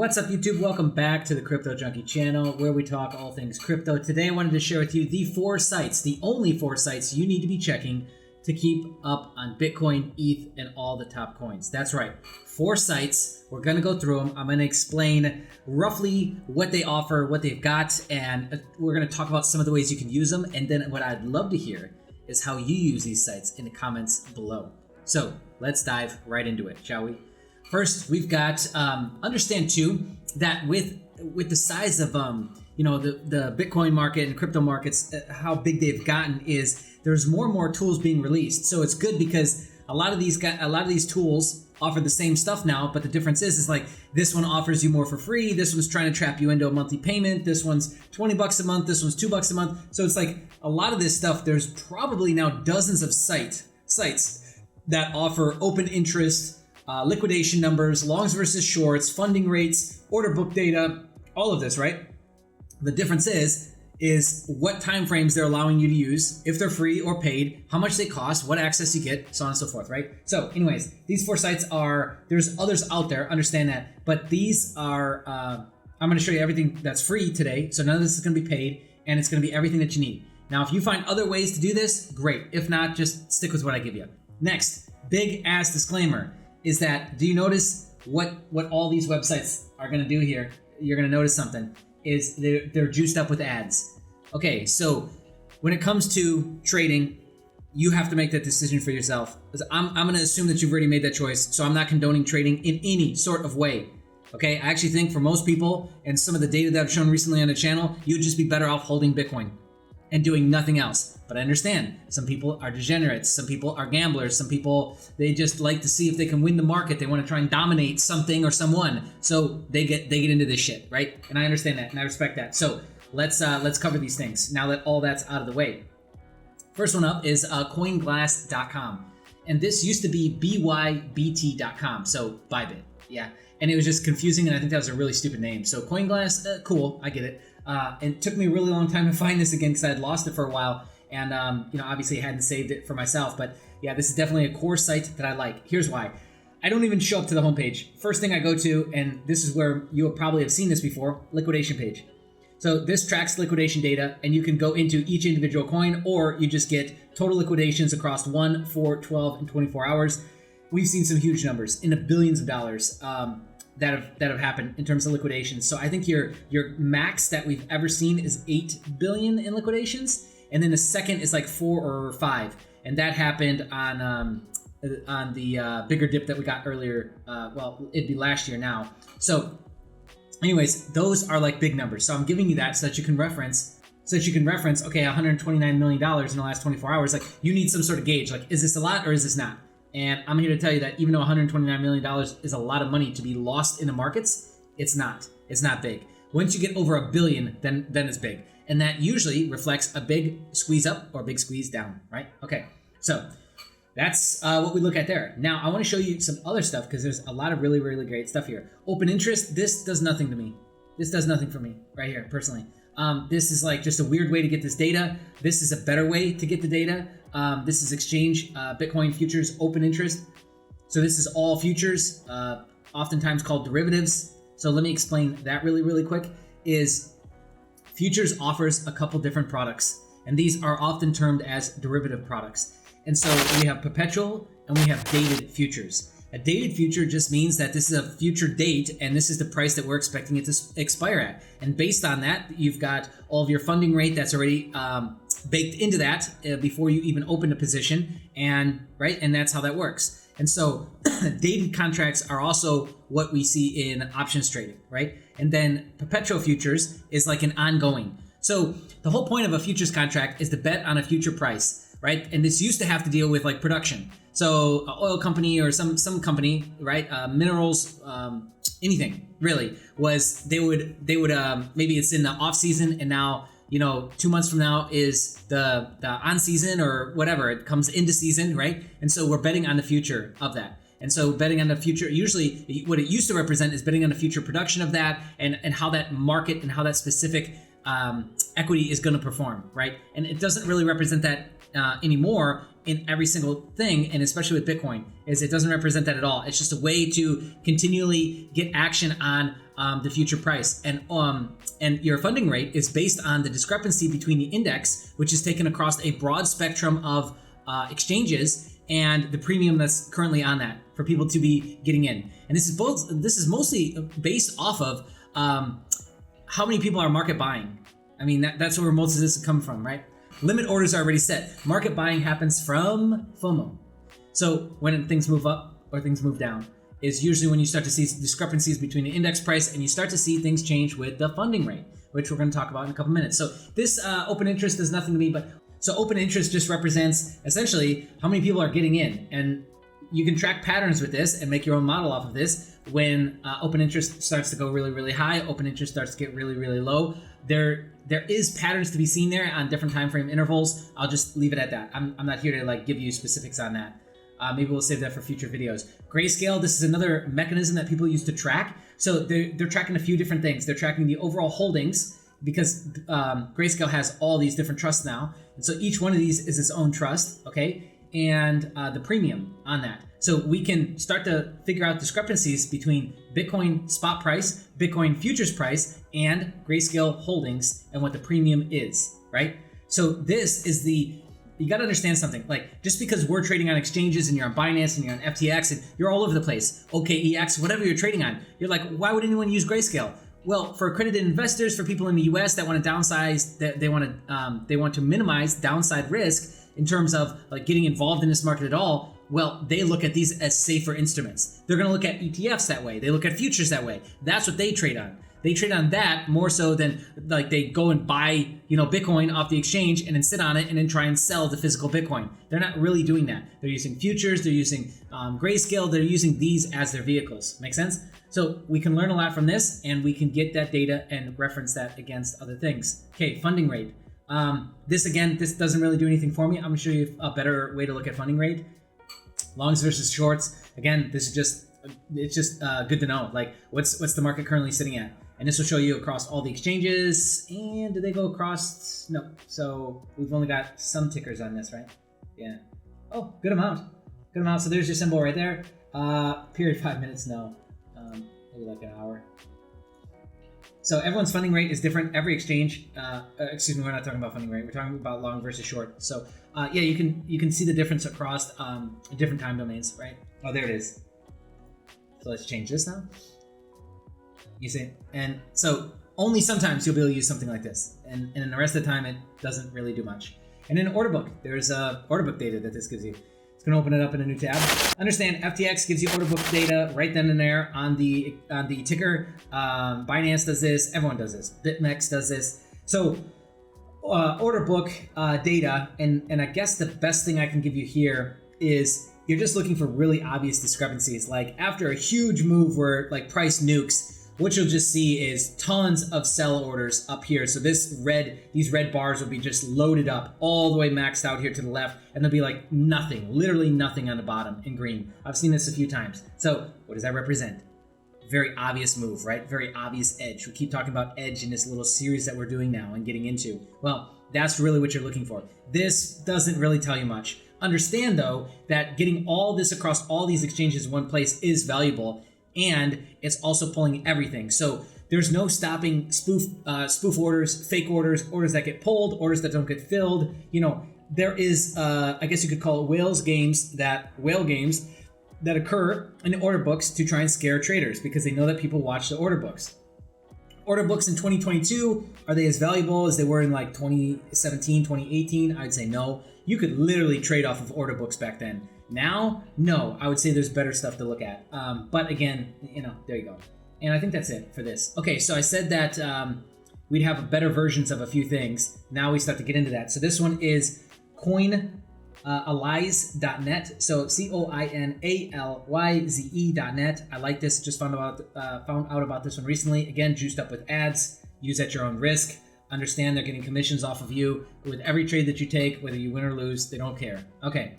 What's up, YouTube? Welcome back to the Crypto Junkie channel where we talk all things crypto. Today I wanted to share with you the 4 sites, the only 4 sites you need to be checking to keep up on Bitcoin, ETH, and all the top coins. That's right, 4 sites. We're going to go through them. I'm going to explain roughly what they offer, what they've got, and we're going to talk about some of the ways you can use them. And then what I'd love to hear is how you use these sites in the comments below. So let's dive right into it, shall we? First, we've got, understand too, that with the size of, the Bitcoin market and crypto markets, how big they've gotten is there's more and more tools being released. So it's good because a lot of these tools offer the same stuff now, but the difference is like this one offers you more for free. This one's trying to trap you into a monthly payment. This one's $20 a month. This one's $2 a month. So it's like a lot of this stuff, there's probably now dozens of sites that offer open interest, liquidation numbers, longs versus shorts, funding rates, order book data, all of this, right? The difference is what time frames they're allowing you to use, if they're free or paid, how much they cost, what access you get, so on and so forth, right? So anyways, these 4 sites there's others out there, understand that, but these are, I'm gonna show you everything that's free today, so none of this is gonna be paid, and it's gonna be everything that you need. Now, if you find other ways to do this, great. If not, just stick with what I give you. Next, big ass disclaimer is that, do you notice what all these websites are going to do here? You're going to notice something, is they're juiced up with ads. Okay, so when it comes to trading, you have to make that decision for yourself. I'm going to assume that you've already made that choice, so I'm not condoning trading in any sort of way. Okay, I actually think for most people, and some of the data that I've shown recently on the channel, you'd just be better off holding Bitcoin and doing nothing else. But I understand some people are degenerates, some people are gamblers, some people, they just like to see if they can win the market. They want to try and dominate something or someone. So they get into this shit, right? And I understand that and I respect that. So let's cover these things now that all that's out of the way. First one up is coinglass.com. And this used to be bybt.com, so Bybit, yeah. And it was just confusing, and I think that was a really stupid name. So Coinglass, cool, I get it. And it took me a really long time to find this again because I had lost it for a while. And, obviously I hadn't saved it for myself. But yeah, this is definitely a core site that I like. Here's why. I don't even show up to the homepage. First thing I go to, and this is where you probably have seen this before, liquidation page. So this tracks liquidation data, and you can go into each individual coin, or you just get total liquidations across 1, 4, 12, and 24 hours. We've seen some huge numbers in the billions of dollars. That have happened in terms of liquidations. So I think your max that we've ever seen is 8 billion in liquidations, and then the second is like 4 or 5, and that happened on the bigger dip that we got earlier. Well, it'd be last year now. So, anyways, those are like big numbers. So I'm giving you that so that you can reference. Okay, $129 million in the last 24 hours. Like, you need some sort of gauge. Like, is this a lot or is this not? And I'm here to tell you that even though $129 million is a lot of money to be lost in the markets, it's not. It's not big. Once you get over $1 billion, then it's big. And that usually reflects a big squeeze up or a big squeeze down, right? Okay, so that's what we look at there. Now, I want to show you some other stuff because there's a lot of really, really great stuff here. Open interest, this does nothing to me. This does nothing for me right here, personally. This is like just a weird way to get this data. This is a better way to get the data. This is exchange, Bitcoin futures, open interest. So this is all futures, oftentimes called derivatives. So let me explain that really, really quick. Futures offers a couple different products, and these are often termed as derivative products. And so we have perpetual and we have dated futures. A dated future just means that this is a future date, and this is the price that we're expecting it to expire at. And based on that, you've got all of your funding rate that's already baked into that before you even open a position, and that's how that works. And so dated contracts are also what we see in options trading, right? And then perpetual futures is like an ongoing. So the whole point of a futures contract is to bet on a future price, right? And this used to have to deal with like production. So an oil company or some company, right? Minerals, anything really, was they would maybe it's in the off season, and now 2 months from now is the on season or whatever. It comes into season, right? And so we're betting on the future of that. And so betting on the future, usually what it used to represent is betting on the future production of that, and how that market and how that specific equity is going to perform, right? And it doesn't really represent that anymore in every single thing, and especially with Bitcoin, is it doesn't represent that at all. It's just a way to continually get action on the future price. And your funding rate is based on the discrepancy between the index, which is taken across a broad spectrum of exchanges, and the premium that's currently on that for people to be getting in. And this is mostly based off of how many people are market buying. I mean, that's where most of this is coming from, right? Limit orders are already set. Market buying happens from FOMO. So when things move up or things move down is usually when you start to see discrepancies between the index price, and you start to see things change with the funding rate, which we're going to talk about in a couple minutes. So this open interest is nothing to me, so open interest just represents essentially how many people are getting in. And you can track patterns with this and make your own model off of this. When open interest starts to go really, really high, open interest starts to get really, really low. There is patterns to be seen there on different time frame intervals. I'll just leave it at that. I'm not here to like give you specifics on that. Maybe we'll save that for future videos. Grayscale, this is another mechanism that people use to track. So they're tracking a few different things. They're tracking the overall holdings, because Grayscale has all these different trusts now. And so each one of these is its own trust, okay? And the premium on that. So we can start to figure out discrepancies between Bitcoin spot price, Bitcoin futures price, and Grayscale holdings and what the premium is, right? So this is you got to understand something. Like, just because we're trading on exchanges and you're on Binance and you're on FTX and you're all over the place, OKEX, whatever you're trading on, you're like, why would anyone use Grayscale? Well, for accredited investors, for people in the US that want to downsize, that they want to minimize downside risk in terms of like getting involved in this market at all, well, they look at these as safer instruments. They're going to look at ETFs that way. They look at futures that way. That's what they trade on. They trade on that more so than like they go and buy, Bitcoin off the exchange and then sit on it and then try and sell the physical Bitcoin. They're not really doing that. They're using futures. They're using Grayscale. They're using these as their vehicles. Make sense? So we can learn a lot from this, and we can get that data and reference that against other things. Okay, funding rate. This doesn't really do anything for me. I'm going to show you a better way to look at funding rate. Longs versus shorts. Again, this is just good to know. Like, what's the market currently sitting at? And this will show you across all the exchanges. And do they go across? No. So we've only got some tickers on this, right? Yeah. Oh, good amount. Good amount. So there's your symbol right there. Period 5 minutes. No. Maybe like an hour. So everyone's funding rate is different. Every exchange. Excuse me. We're not talking about funding rate. We're talking about long versus short. So yeah, you can see the difference across different time domains, right? Oh, there it is. So let's change this now. You see? And so only sometimes you'll be able to use something like this. And in the rest of the time, it doesn't really do much. And in order book, there's order book data that this gives you. It's going to open it up in a new tab. Understand, FTX gives you order book data right then and there on the ticker. Binance does this. Everyone does this. BitMEX does this. So order book data, and I guess the best thing I can give you here is you're just looking for really obvious discrepancies. Like after a huge move where like price nukes, what you'll just see is tons of sell orders up here. So these red bars will be just loaded up all the way maxed out here to the left, and there'll be like nothing, literally nothing on the bottom in green. I've seen this a few times. So what does that represent? Very obvious move, right? Very obvious edge. We keep talking about edge in this little series that we're doing now and getting into. Well, that's really what you're looking for. This doesn't really tell you much. Understand though that getting all this across all these exchanges in one place is valuable, and it's also pulling everything. So there's no stopping spoof orders, fake orders, orders that get pulled, orders that don't get filled. There is I guess you could call it whale games that occur in the order books to try and scare traders, because they know that people watch the order books. Order books in 2022, are they as valuable as they were in like 2017, 2018? I'd say no. You could literally trade off of order books back then. Now, no, I would say there's better stuff to look at. But again, there you go. And I think that's it for this. Okay, so I said that we'd have better versions of a few things. Now we start to get into that. So this one is coinalyze.net. So coinalyze.net. I like this. Just found out about this one recently. Again, juiced up with ads. Use at your own risk. Understand they're getting commissions off of you with every trade that you take, whether you win or lose. They don't care. Okay.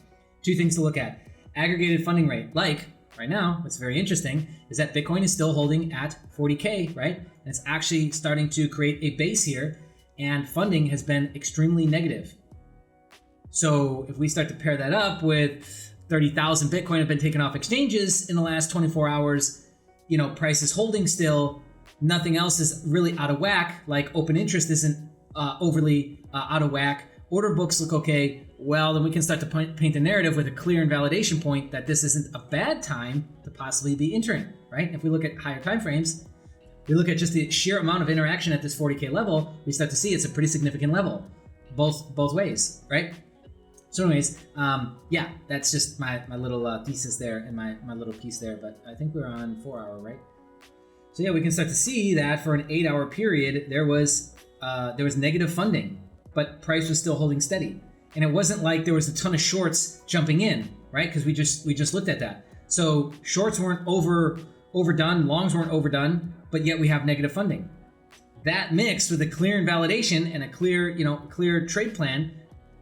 2 things to look at. Aggregated funding rate. Like right now, what's very interesting is that Bitcoin is still holding at 40K, right? And it's actually starting to create a base here, and funding has been extremely negative. So if we start to pair that up with 30,000 Bitcoin have been taken off exchanges in the last 24 hours, price is holding still, nothing else is really out of whack, like open interest isn't overly out of whack, order books look okay, well, then we can start to paint the narrative with a clear invalidation point that this isn't a bad time to possibly be entering, right? If we look at higher time frames, we look at just the sheer amount of interaction at this 40K level, we start to see it's a pretty significant level, both ways, right? So anyways, yeah, that's just my little thesis there and my little piece there, but I think we're on 4 hour, right? So yeah, we can start to see that for an 8 hour period, there was negative funding, but price was still holding steady. And it wasn't like there was a ton of shorts jumping in, right? Because we just looked at that. So shorts weren't overdone, longs weren't overdone, but yet we have negative funding. That mixed with a clear invalidation and a clear trade plan,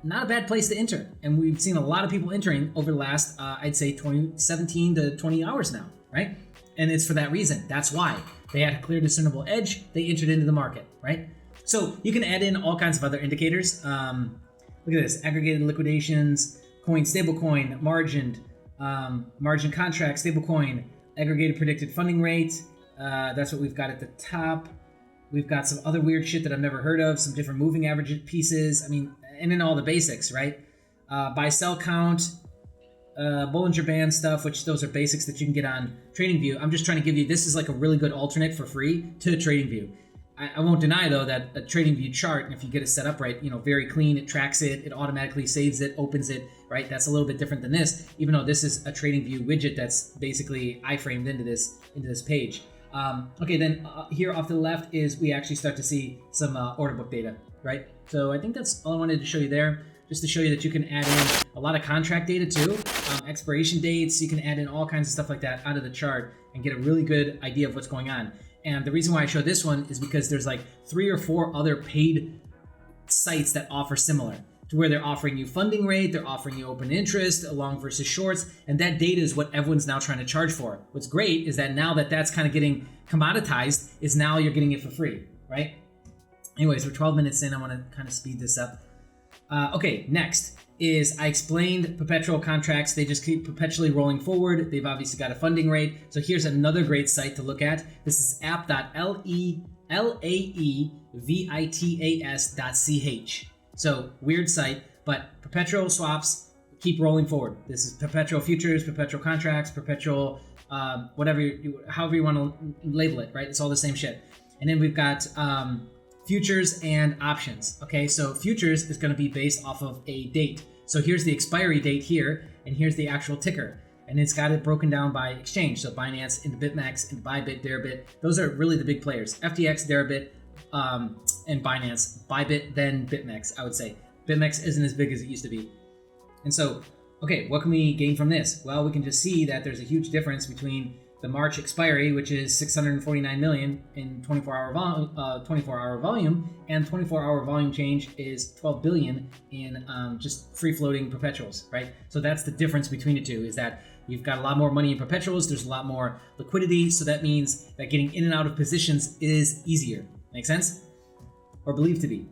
not a bad place to enter. And we've seen a lot of people entering over the last, I'd say 17 to 20 hours now, right? And it's for that reason. That's why they had a clear discernible edge. They entered into the market, right? So you can add in all kinds of other indicators. Look at this, aggregated liquidations, coin, stablecoin, margin contract, stablecoin, aggregated predicted funding rate. That's what we've got at the top. We've got some other weird shit that I've never heard of, some different moving average pieces. I mean, and then all the basics, right? Buy sell count, Bollinger Band stuff, which those are basics that you can get on TradingView. I'm just trying to give you, this is like a really good alternate for free to TradingView. I won't deny though that a TradingView chart, and if you get it set up right, very clean, it tracks it, it automatically saves it, opens it, right? That's a little bit different than this, even though this is a TradingView widget that's basically iframed into this page. Okay, then here off to the left is we actually start to see some order book data, right? So I think that's all I wanted to show you there, just to show you that you can add in a lot of contract data too, expiration dates, you can add in all kinds of stuff like that out of the chart and get a really good idea of what's going on. And the reason why I show this one is because there's like 3 or 4 other paid sites that offer similar, to where they're offering you funding rate, they're offering you open interest, long versus shorts, and that data is what everyone's now trying to charge for. What's great is that now that that's kind of getting commoditized, is now you're getting it for free, right? Anyways, we're 12 minutes in, I want to kind of speed this up. Okay, next is I explained perpetual contracts. They just keep perpetually rolling forward. They've obviously got a funding rate. So here's another great site to look at. This is app.laevitas.ch. So weird site, but perpetual swaps keep rolling forward. This is perpetual futures, perpetual contracts, perpetual however you want to label it, right? It's all the same shit. And then we've got futures and options. Okay, so futures is going to be based off of a date. So here's the expiry date here, and here's the actual ticker. And it's got it broken down by exchange. So Binance into BitMEX, into Bybit, Deribit. Those are really the big players. FTX, Deribit, and Binance. Bybit, then BitMEX, I would say. BitMEX isn't as big as it used to be. And so, okay, what can we gain from this? Well, we can just see that there's a huge difference between the March expiry, which is 649 million in 24-hour volume, and 24-hour volume change is 12 billion in just free-floating perpetuals, right? So that's the difference between the two, is that you've got a lot more money in perpetuals, there's a lot more liquidity, so that means that getting in and out of positions is easier. Make sense? Or believed to be.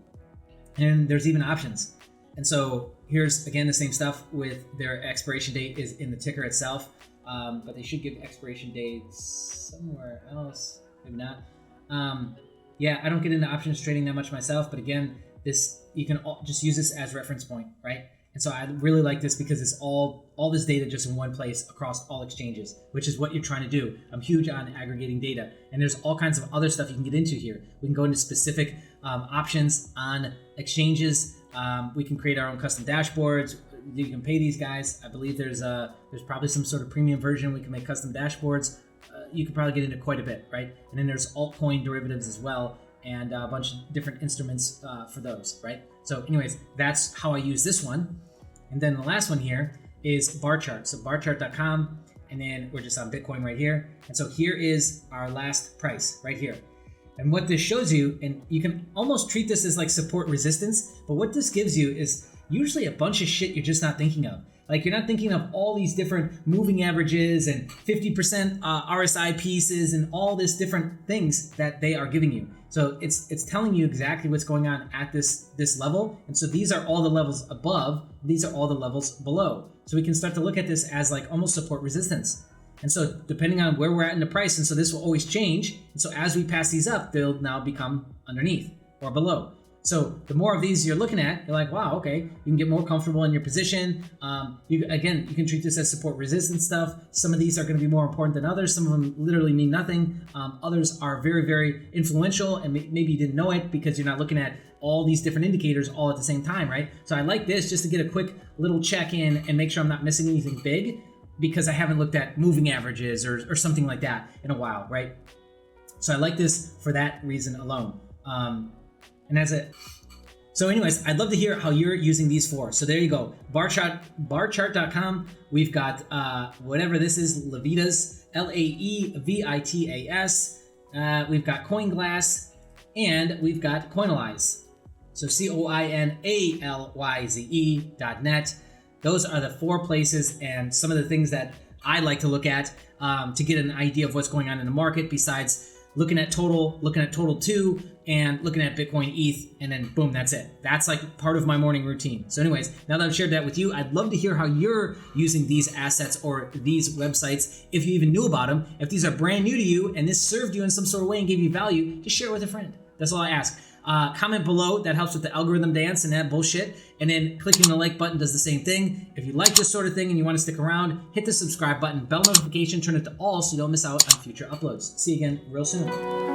And there's even options. And so here's, again, the same stuff with their expiration date is in the ticker itself. But they should give expiration dates somewhere else. Maybe not. Yeah, I don't get into options trading that much myself, but again, you can just use this as reference point, right? And so I really like this because it's all this data just in one place across all exchanges, which is what you're trying to do. I'm huge on aggregating data, and there's all kinds of other stuff you can get into here. We can go into specific options on exchanges. We can create our own custom dashboards. You can pay these guys. I believe there's probably some sort of premium version. We can make custom dashboards. You could probably get into quite a bit, right? And then there's altcoin derivatives as well, and a bunch of different instruments for those, right? So anyways, that's how I use this one. And then the last one here is bar chart. So barchart.com, and then we're just on Bitcoin right here. And so here is our last price right here. And what this shows you, and you can almost treat this as like support resistance, but what this gives you is usually a bunch of shit you're just not thinking of. Like, you're not thinking of all these different moving averages and 50% RSI pieces and all this different things that they are giving you. So it's telling you exactly what's going on at this level. And so these are all the levels above. These are all the levels below. So we can start to look at this as like almost support resistance. And so depending on where we're at in the price, and so this will always change. And so as we pass these up, they'll now become underneath or below. So the more of these you're looking at, you're like, wow, okay, you can get more comfortable in your position. You can treat this as support resistance stuff. Some of these are going to be more important than others. Some of them literally mean nothing. Others are very, very influential, and maybe you didn't know it because you're not looking at all these different indicators all at the same time, right? So I like this just to get a quick little check in and make sure I'm not missing anything big, because I haven't looked at moving averages or something like that in a while, right? So I like this for that reason alone. So anyways, I'd love to hear how you're using these for. So there you go. Barchart.com. We've got whatever this is, Levitas, Laevitas. We've got CoinGlass, and we've got Coinalyze. So Coinalyze.net. Those are the 4 places and some of the things that I like to look at to get an idea of what's going on in the market, besides looking at total 2, and looking at Bitcoin, ETH, and then boom, that's it. That's like part of my morning routine. So anyways, now that I've shared that with you, I'd love to hear how you're using these assets or these websites, if you even knew about them. If these are brand new to you and this served you in some sort of way and gave you value, just share it with a friend. That's all I ask. Comment below. That helps with the algorithm dance and that bullshit. And then clicking the like button does the same thing. If you like this sort of thing and you want to stick around, hit the subscribe button, bell notification, turn it to all so you don't miss out on future uploads. See you again real soon.